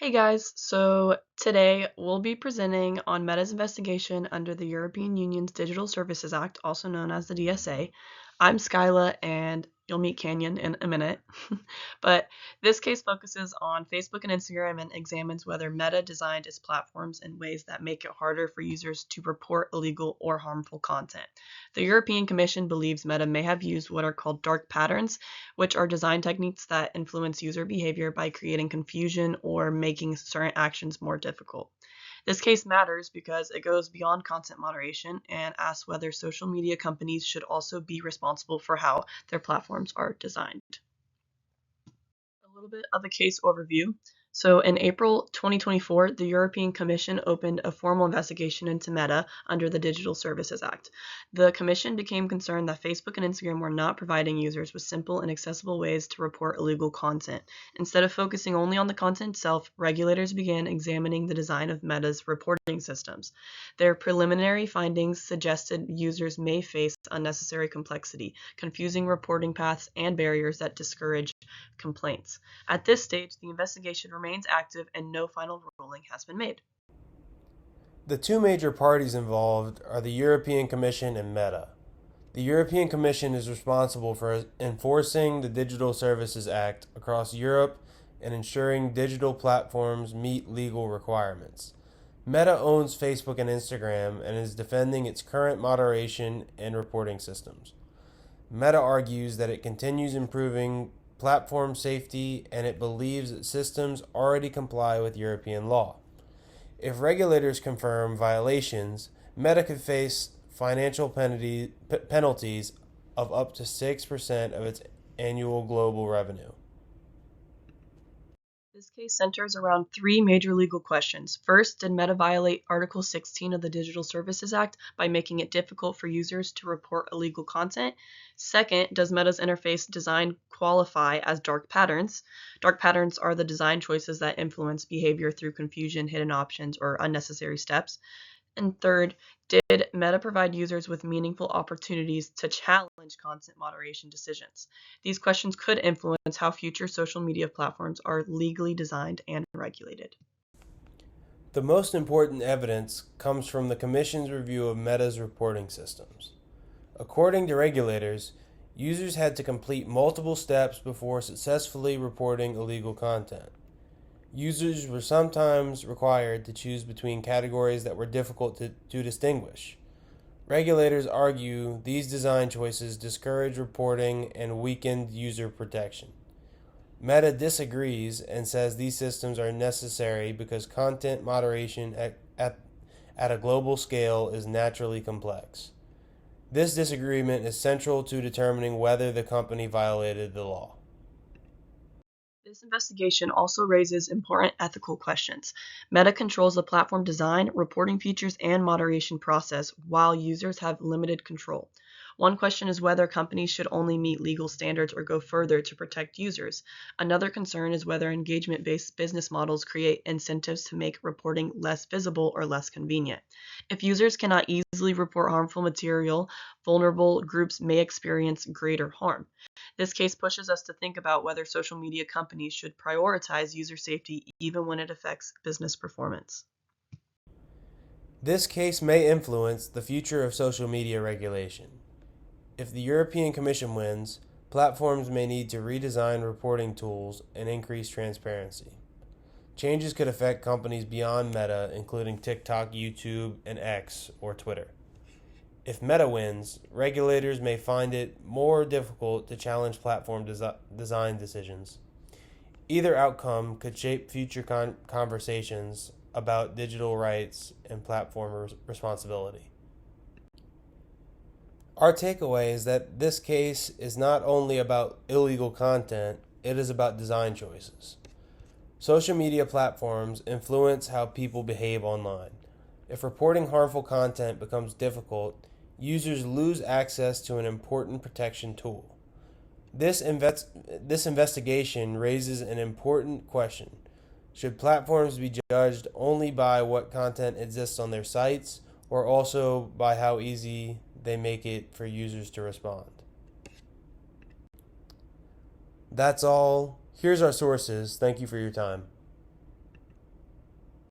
Hey guys, so today we'll be presenting on Meta's investigation under the European Union's Digital Services Act, also known as the DSA. I'm Skyla, and you'll meet Canyon in a minute. But this case focuses on Facebook and Instagram and examines whether Meta designed its platforms in ways that make it harder for users to report illegal or harmful content. The European Commission believes Meta may have used what are called dark patterns, which are design techniques that influence user behavior by creating confusion or making certain actions more difficult. This case matters because it goes beyond content moderation and asks whether social media companies should also be responsible for how their platforms are designed. A little bit of a case overview. So in April 2024, the European Commission opened a formal investigation into Meta under the Digital Services Act. The Commission became concerned that Facebook and Instagram were not providing users with simple and accessible ways to report illegal content. Instead of focusing only on the content itself, regulators began examining the design of Meta's reporting systems. Their preliminary findings suggested users may face unnecessary complexity, confusing reporting paths, and barriers that discourage complaints. At this stage, the investigation remains active and no final ruling has been made. The two major parties involved are the European Commission and Meta. The European Commission is responsible for enforcing the Digital Services Act across Europe and ensuring digital platforms meet legal requirements. Meta owns Facebook and Instagram and is defending its current moderation and reporting systems. Meta argues that it continues improving platform safety and it believes that systems already comply with European law. If regulators confirm violations, Meta could face financial penalties of up to 6% of its annual global revenue. This case centers around three major legal questions. First, did Meta violate Article 16 of the Digital Services Act by making it difficult for users to report illegal content? Second, does Meta's interface design qualify as dark patterns? Dark patterns are the design choices that influence behavior through confusion, hidden options, or unnecessary steps. And third, did Meta provide users with meaningful opportunities to challenge content moderation decisions? These questions could influence how future social media platforms are legally designed and regulated. The most important evidence comes from the Commission's review of Meta's reporting systems. According to regulators, users had to complete multiple steps before successfully reporting illegal content. Users were sometimes required to choose between categories that were difficult to distinguish. Regulators argue these design choices discourage reporting and weakened user protection. Meta disagrees and says these systems are necessary because content moderation at a global scale is naturally complex. This disagreement is central to determining whether the company violated the law. This investigation also raises important ethical questions. Meta controls the platform design, reporting features, and moderation process, while users have limited control. One question is whether companies should only meet legal standards or go further to protect users. Another concern is whether engagement-based business models create incentives to make reporting less visible or less convenient. If users cannot easily report harmful material, vulnerable groups may experience greater harm. This case pushes us to think about whether social media companies should prioritize user safety even when it affects business performance. This case may influence the future of social media regulation. If the European Commission wins, platforms may need to redesign reporting tools and increase transparency. Changes could affect companies beyond Meta, including TikTok, YouTube, and X, or Twitter. If Meta wins, regulators may find it more difficult to challenge platform design decisions. Either outcome could shape future conversations about digital rights and platform responsibility. Our takeaway is that this case is not only about illegal content, it is about design choices. Social media platforms influence how people behave online. If reporting harmful content becomes difficult, users lose access to an important protection tool. This investigation raises an important question. Should platforms be judged only by what content exists on their sites, or also by how easy they make it for users to respond? That's all. Here's our sources. Thank you for your time.